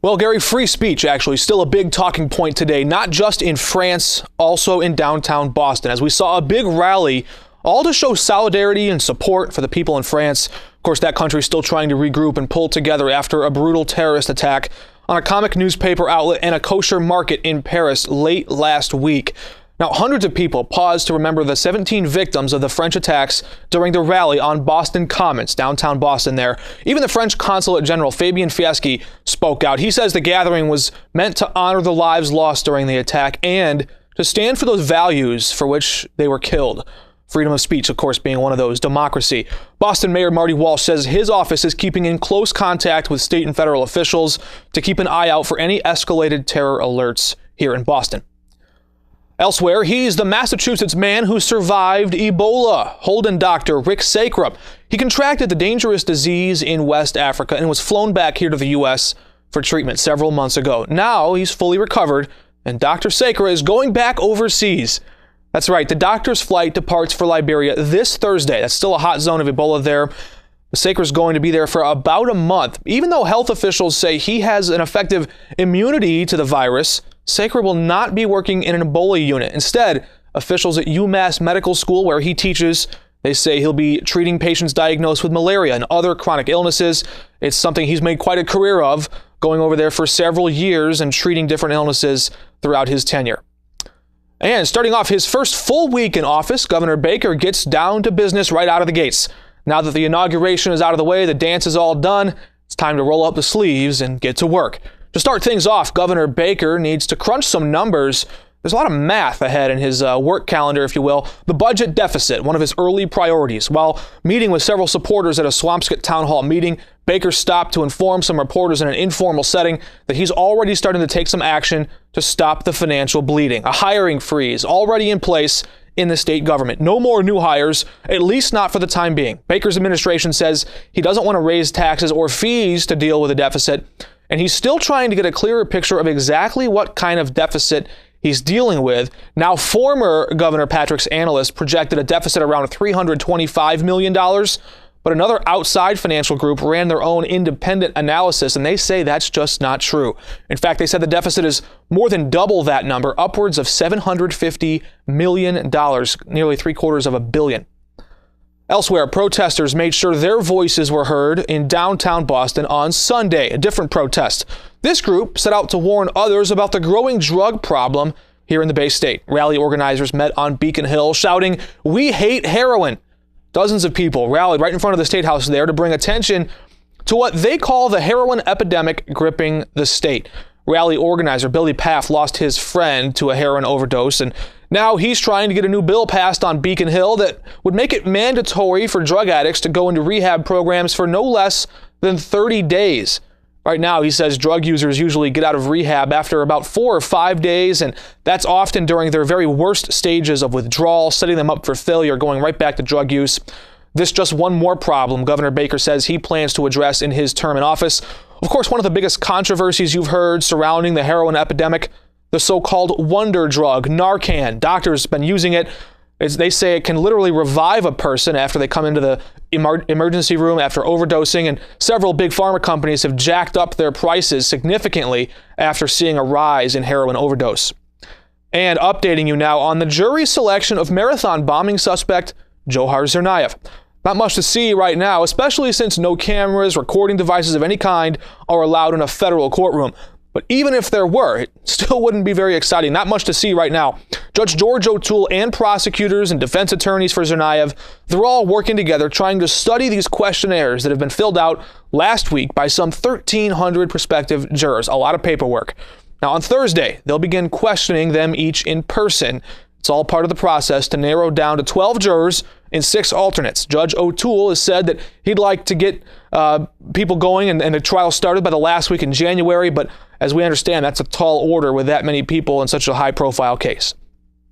Well, Gary, free speech actually still a big talking point today, not just in France, also in downtown Boston, as we saw a big rally, all to show solidarity and support for the people in France. Of course, that country is still trying to regroup and pull together after a brutal terrorist attack on a comic newspaper outlet and a kosher market in Paris late last week. Now, hundreds of people paused to remember the 17 victims of the French attacks during the rally on Boston Commons, downtown Boston there. Even the French Consulate General, Fabien Fieschi, spoke out. He says the gathering was meant to honor the lives lost during the attack and to stand for those values for which they were killed. Freedom of speech, of course, being one of those, democracy. Boston Mayor Marty Walsh says his office is keeping in close contact with state and federal officials to keep an eye out for any escalated terror alerts here in Boston. Elsewhere, he's the Massachusetts man who survived Ebola. Holden doctor Rick Sacra. He contracted the dangerous disease in West Africa and was flown back here to the U.S. for treatment several months ago. Now he's fully recovered, and Dr. Sacra is going back overseas. That's right, the doctor's flight departs for Liberia this Thursday. That's still a hot zone of Ebola there. Sacra's going to be there for about a month. Even though health officials say he has an effective immunity to the virus, Sacra will not be working in an Ebola unit. Instead, officials at UMass Medical School, where he teaches, they say he'll be treating patients diagnosed with malaria and other chronic illnesses. It's something he's made quite a career of, going over there for several years and treating different illnesses throughout his tenure. And starting off his first full week in office, Governor Baker gets down to business right out of the gates. Now that the inauguration is out of the way, the dance is all done, it's time to roll up the sleeves and get to work. To start things off, Governor Baker needs to crunch some numbers. There's a lot of math ahead in his work calendar, if you will. The budget deficit, one of his early priorities. While meeting with several supporters at a Swampscott Town Hall meeting, Baker stopped to inform some reporters in an informal setting that he's already starting to take some action to stop the financial bleeding. A hiring freeze already in place in the state government. No more new hires, at least not for the time being. Baker's administration says he doesn't want to raise taxes or fees to deal with the deficit, and he's still trying to get a clearer picture of exactly what kind of deficit he's dealing with. Now, former Governor Patrick's analysts projected a deficit around $325 million, but another outside financial group ran their own independent analysis, and they say that's just not true. In fact, they said the deficit is more than double that number, upwards of $750 million, nearly $750 million. Elsewhere, protesters made sure their voices were heard in downtown Boston on Sunday, a different protest. This group set out to warn others about the growing drug problem here in the Bay State. Rally organizers met on Beacon Hill shouting, "We hate heroin." Dozens of people rallied right in front of the State House there to bring attention to what they call the heroin epidemic gripping the state. Rally organizer Billy Paff lost his friend to a heroin overdose, and now he's trying to get a new bill passed on Beacon Hill that would make it mandatory for drug addicts to go into rehab programs for no less than 30 days. Right now, he says drug users usually get out of rehab after about 4 or 5 days, and that's often during their very worst stages of withdrawal, setting them up for failure, going right back to drug use. This just one more problem Governor Baker says he plans to address in his term in office. Of course, one of the biggest controversies you've heard surrounding the heroin epidemic, the so-called wonder drug, Narcan. Doctors have been using it. They say it can literally revive a person after they come into the emergency room after overdosing, and several big pharma companies have jacked up their prices significantly after seeing a rise in heroin overdose. And updating you now on the jury selection of marathon bombing suspect Johar Tsarnaev. Not much to see right now, especially since no cameras, recording devices of any kind are allowed in a federal courtroom. But even if there were, it still wouldn't be very exciting. Not much to see right now. Judge George O'Toole and prosecutors and defense attorneys for Tsarnaev, they're all working together trying to study these questionnaires that have been filled out last week by some 1,300 prospective jurors. A lot of paperwork. Now on Thursday, they'll begin questioning them each in person. It's all part of the process to narrow down to 12 jurors and 6 alternates. Judge O'Toole has said that he'd like to get people going and the trial started by the last week in January, but as we understand, that's a tall order with that many people in such a high-profile case.